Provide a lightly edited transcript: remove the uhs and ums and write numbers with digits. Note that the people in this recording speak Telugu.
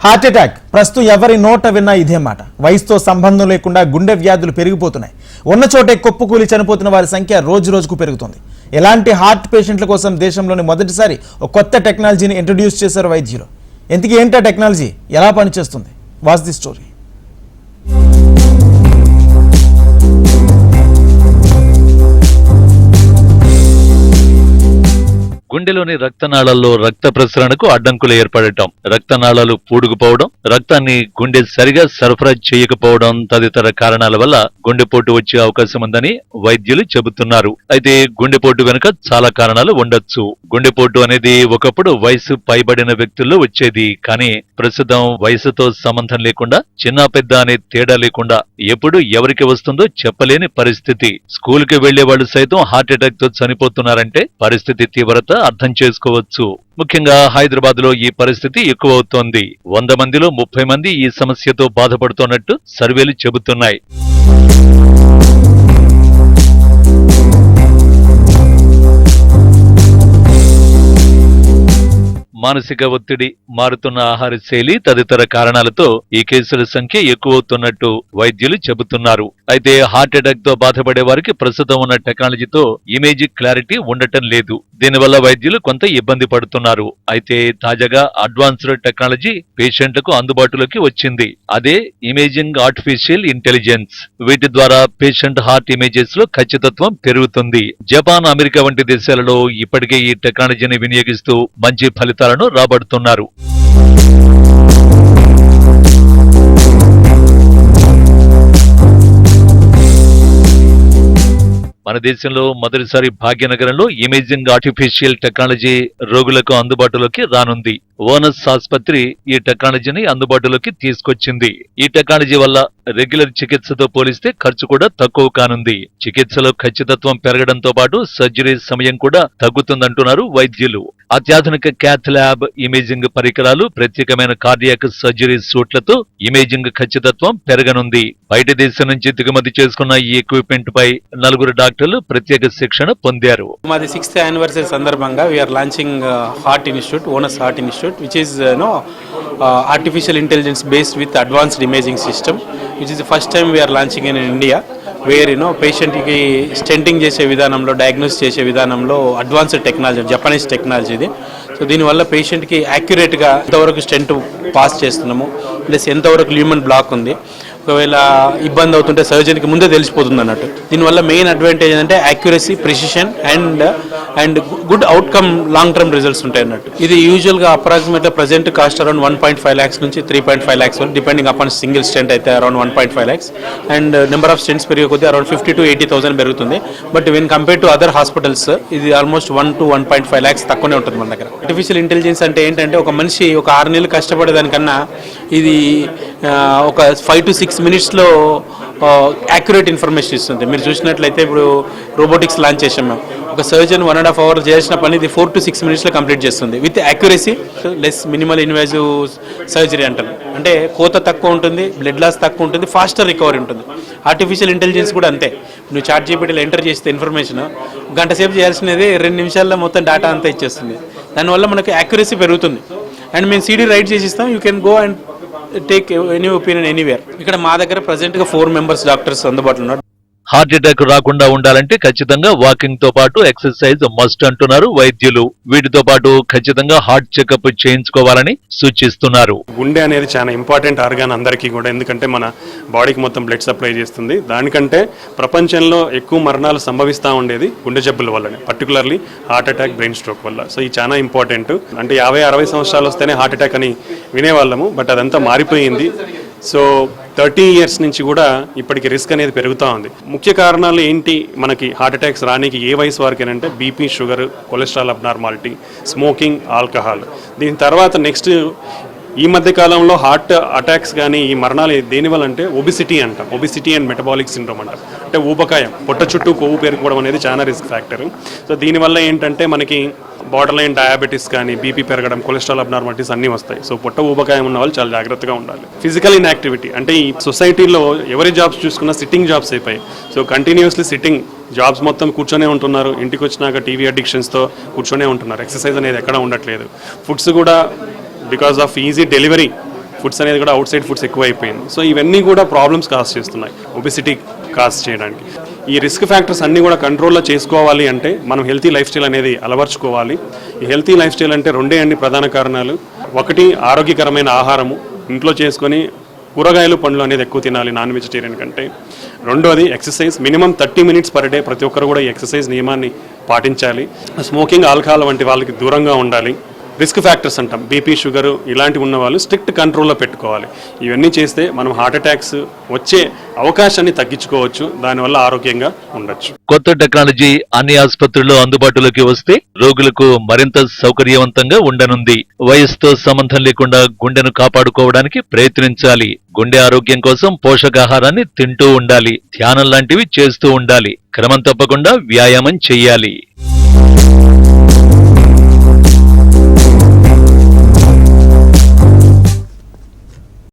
హార్ట్ అటాక్ ప్రస్తుతం ఎవరి నోట విన్నా ఇదే మాట. వయసుతో సంబంధం లేకుండా గుండె వ్యాధులు పెరిగిపోతున్నాయి. ఉన్న చోటే కుప్పకూలి చనిపోతున్న వారి సంఖ్య రోజు రోజుకు పెరుగుతోంది. ఎలాంటి హార్ట్ పేషెంట్ల కోసం దేశంలోని మొదటిసారి ఒక కొత్త టెక్నాలజీని ఇంట్రడ్యూస్ చేశారు వైద్యులు. ఇంతకీ ఏంటా టెక్నాలజీ, ఎలా పనిచేస్తుంది? Watch the story. గుండెలోని రక్తనాళాల్లో రక్త ప్రసరణకు అడ్డంకులు ఏర్పడటం, రక్తనాళాలు పూడుకుపోవడం, రక్తాన్ని గుండె సరిగా సరఫరా చేయకపోవడం తదితర కారణాల వల్ల గుండెపోటు వచ్చే అవకాశం ఉందని వైద్యులు చెబుతున్నారు. అయితే గుండెపోటు వెనుక చాలా కారణాలు ఉండొచ్చు. గుండెపోటు అనేది ఒకప్పుడు వయసు పైబడిన వ్యక్తుల్లో వచ్చేది. కానీ ప్రస్తుతం వయసుతో సంబంధం లేకుండా, చిన్న పెద్ద అనే తేడా లేకుండా ఎప్పుడు ఎవరికి వస్తుందో చెప్పలేని పరిస్థితి. స్కూల్ కి వెళ్లే వాళ్ళు సైతం హార్ట్ అటాక్ తో చనిపోతున్నారంటే పరిస్థితి తీవ్రత అర్థం చేసుకోవచ్చు. ముఖ్యంగా హైదరాబాద్ లో ఈ పరిస్థితి ఎక్కువవుతోంది. 100 మందిలో 30 మంది ఈ సమస్యతో బాధపడుతున్నట్టు సర్వేలు చెబుతున్నాయి. మానసిక ఒత్తిడి, మారుతున్న ఆహార శైలి తదితర కారణాలతో ఈ కేసుల సంఖ్య ఎక్కువవుతున్నట్టు వైద్యులు చెబుతున్నారు. అయితే హార్ట్ అటాక్ తో బాధపడే వారికి ప్రస్తుతం ఉన్న టెక్నాలజీతో ఇమేజ్ క్లారిటీ ఉండటం లేదు. దీనివల్ల వైద్యులు కొంత ఇబ్బంది పడుతున్నారు. అయితే తాజాగా అడ్వాన్స్డ్ టెక్నాలజీ పేషెంట్లకు అందుబాటులోకి వచ్చింది. అదే ఇమేజింగ్ ఆర్టిఫిషియల్ ఇంటెలిజెన్స్. వీటి ద్వారా పేషెంట్ హార్ట్ ఇమేజెస్ లో ఖచ్చితత్వం పెరుగుతుంది. జపాన్, అమెరికా వంటి దేశాలలో ఇప్పటికే ఈ టెక్నాలజీని వినియోగిస్తూ మంచి ఫలితాలను రాబడుతున్నారు. మన దేశంలో మొదటిసారి భాగ్యనగరంలో ఇమేజింగ్ ఆర్టిఫిషియల్ టెక్నాలజీ రోగులకు అందుబాటులోకి రానుంది. ఓనస్ ఆసుపత్రి ఈ టెక్నాలజీని అందుబాటులోకి తీసుకొచ్చింది. ఈ టెక్నాలజీ వల్ల రెగ్యులర్ చికిత్సతో పోలిస్తే ఖర్చు కూడా తక్కువ కానుంది. చికిత్సలో ఖచ్చితత్వం పెరగడంతో పాటు సర్జరీ సమయం కూడా తగ్గుతుందంటున్నారు వైద్యులు. అత్యాధునిక క్యాథ్ ల్యాబ్ ఇమేజింగ్ పరికరాలు, ప్రత్యేకమైన కార్డియాక్ సర్జరీ సూట్లతో ఇమేజింగ్ ఖచ్చితత్వం పెరగనుంది. బయట దేశం నుంచి దిగుమతి చేసుకున్న ఈ ఎక్విప్మెంట్ పై 4 డాక్టర్లు ప్రత్యేక శిక్షణ పొందారు. మాది 6th యానివర్సరీ సందర్భంగా వీఆర్ లాంచింగ్ హార్ట్ ఇన్స్టిట్యూట్, ఓనస్ heart institute, which is artificial intelligence based with advanced imaging system, which is the first time we are launching in India, where patient ki stenting చేసే విధానంలో, డయాగ్నోస్ చేసే విధానంలో అడ్వాన్స్డ్ టెక్నాలజీ, జపనీస్ టెక్నాలజీ ఇది. సో దీనివల్ల పేషెంట్కి యాక్యురేట్గా ఎంతవరకు స్టెంట్ పాస్ చేస్తున్నాము, ప్లస్ ఎంతవరకు ల్యూమన్ బ్లాక్ ఉంది, ఒకవేళ ఇబ్బంది అవుతుంటే సర్జరీకి ముందే తెలిసిపోతుంది అన్నట్టు. దీనివల్ల మెయిన్ అడ్వాంటేజ్ అంటే accuracy, precision and good outcome, long term results ఉంటాయి అన్నట్టు. ఇది యూజువల్గా అప్రాక్సిమేట్గా ప్రజెంట్ కాస్ట్ అరౌండ్ 1.5 lakhs నుంచి 3.5 lakhs వరకు, డిపెండింగ్ అపాన్ సింగిల్ స్టెంట్ అయితే around 1.5 lakhs, and number of stents పెరిగే కొద్దీ అరౌండ్ 50,000 to 80,000 పెరుగుతుంది. But when compare to other hospitals ఇది ఆల్మోస్ట్ 1 to 1.5 lakhs తక్కువనే ఉంటుంది మన దగ్గర. ఆర్టిఫిషియల్ ఇంటెలిజెన్స్ అంటే ఏంటంటే ఒక మనిషి ఒక 6 నెలలు కష్టపడేదానికన్నా ఇది ఒక 5 to 6 minutes యాక్యురేట్ ఇన్ఫర్మేషన్ ఇస్తుంది. మీరు చూసినట్లయితే ఇప్పుడు రోబోటిక్స్ లాంచ్ చేసాం మేము. ఒక సర్జన్ 1.5 hours చేసిన పని ఇది 4 to 6 minutes కంప్లీట్ చేస్తుంది, with accuracy, less minimal invasive surgery అంటారు. అంటే కోత తక్కువ ఉంటుంది, బ్లడ్ లాస్ తక్కువ ఉంటుంది, ఫాస్టర్ రికవరీ ఉంటుంది. ఆర్టిఫిషియల్ ఇంటెలిజెన్స్ కూడా అంతే. నువ్వు చాట్ జీపీటీలో ఎంటర్ చేస్తే ఇన్ఫర్మేషన్ గంట సేపు చేయాల్సినది 2 నిమిషాల్లో మొత్తం డేటా అంతా ఇచ్చేస్తుంది. దానివల్ల మనకు యాక్యురసీ పెరుగుతుంది. అండ్ మేము CD రైట్ చేసి ఇస్తాం, you can go and take any opinion anywhere. ఇక్కడ మా దగ్గర ప్రెసెంట్గా 4 members డాక్టర్స్ అందుబాటులో ఉన్నారు. హార్ట్ అటాక్ రాకుండా ఉండాలంటే ఖచ్చితంగా వాకింగ్ తో పాటు ఎక్సర్సైజ్ మస్ట్ అంటున్నారు వైద్యులు. వీటితో పాటు ఖచ్చితంగా హార్ట్ చెకప్ చేయించుకోవాలని సూచిస్తున్నారు. గుండె అనేది చాలా ఇంపార్టెంట్ ఆర్గాన్ అందరికీ కూడా, ఎందుకంటే మన బాడీకి మొత్తం బ్లడ్ సప్లై చేస్తుంది. దానికంటే ప్రపంచంలో ఎక్కువ మరణాలు సంభవిస్తూ ఉండేది గుండె జబ్బుల వల్లనే, particularly heart attack, brain stroke వల్ల. సో ఇది చాలా ఇంపార్టెంట్. అంటే 50-60 సంవత్సరాలు వస్తేనే హార్ట్ అటాక్ అని వినేవాళ్ళము, బట్ అదంతా మారిపోయింది. సో 30 years నుంచి కూడా ఇప్పటికి రిస్క్ అనేది పెరుగుతూ ఉంది. ముఖ్య కారణాలు ఏంటి మనకి హార్ట్ అటాక్స్ రానికి ఏ వయసు వరకేనంటే BP, sugar, cholesterol abnormality, smoking, alcohol. దీని తర్వాత నెక్స్ట్ ఈ మధ్య కాలంలో హార్ట్ అటాక్స్ కానీ ఈ మరణాలు దేనివల్ల అంటే ఒబిసిటీ అంటాం. ఒబిసిటీ అండ్ మెటబాలిక్ సిండ్రోమ్ అంటాం. అంటే ఊబకాయం, పొట్ట చుట్టూ కొవ్వు పేరుకోవడం అనేది చాలా రిస్క్ ఫ్యాక్టర్. సో దీనివల్ల ఏంటంటే మనకి బార్డర్ లైన్ డయాబెటీస్ కానీ, బీపీ పెరగడం, కొలెస్ట్రాల్ అబ్నార్మాలిటీస్ అన్నీ వస్తాయి. సో పొట్ట ఊబకాయం ఉన్న వాళ్ళు చాలా జాగ్రత్తగా ఉండాలి. ఫిజికల్ ఇన్యాక్టివిటీ అంటే ఈ సొసైటీలో ఎవరి జాబ్స్ చూసుకున్నా సిట్టింగ్ జాబ్స్ అయిపోయాయి. సో కంటిన్యూస్లీ సిట్టింగ్ జాబ్స్, మొత్తం కూర్చొనే ఉంటున్నారు. ఇంటికి వచ్చినాక టీవీ అడిక్షన్స్తో కూర్చొనే ఉంటున్నారు. ఎక్సర్సైజ్ అనేది ఎక్కడ ఉండట్లేదు. ఫుడ్స్ కూడా because off easy delivery foods అనేది కూడా అవుట్ సైడ్ ఫుడ్స్ ఎక్కువ అయిపోయింది. సో ఇవన్నీ కూడా ప్రాబ్లమ్స్ కాజ్ చేస్తున్నాయి, ఒబిసిటీ కాజ్ చేయడానికి. ఈ రిస్క్ ఫ్యాక్టర్స్ అన్నీ కూడా కంట్రోల్లో చేసుకోవాలి అంటే మనం హెల్తీ లైఫ్ స్టైల్ అనేది అలవర్చుకోవాలి. ఈ హెల్తీ లైఫ్ స్టైల్ అంటే రెండే అండి ప్రధాన కారణాలు. ఒకటి ఆరోగ్యకరమైన ఆహారము ఇంట్లో చేసుకొని కూరగాయలు పండ్లు అనేది ఎక్కువ తినాలి నాన్ వెజిటేరియన్ కంటే. రెండోది exercise, minimum 30 minutes per day ప్రతి ఒక్కరు కూడా ఈ ఎక్సర్సైజ్ నియమాన్ని పాటించాలి. స్మోకింగ్, ఆల్కహాల్ వంటి వాళ్ళకి దూరంగా ఉండాలి. రిస్క్ ఫ్యాక్టర్స్ అంటాం, బీపీ, షుగర్ ఇలాంటివి ఉన్న వాళ్ళు స్ట్రిక్ట్ కంట్రోల్లో పెట్టుకోవాలి. ఇవన్నీ చేస్తే మనం హార్ట్ అటాక్స్ వచ్చే అవకాశాన్ని తగ్గించుకోవచ్చు, దానివల్ల ఆరోగ్యంగా ఉండొచ్చు. కొత్త టెక్నాలజీ అన్ని ఆసుపత్రుల్లో అందుబాటులోకి వస్తే రోగులకు మరింత సౌకర్యవంతంగా ఉండనుంది. వయసుతో సంబంధం లేకుండా గుండెను కాపాడుకోవడానికి ప్రయత్నించాలి. గుండె ఆరోగ్యం కోసం పోషకాహారాన్ని తింటూ ఉండాలి. ధ్యానం లాంటివి చేస్తూ ఉండాలి. క్రమం తప్పకుండా వ్యాయామం చెయ్యాలి.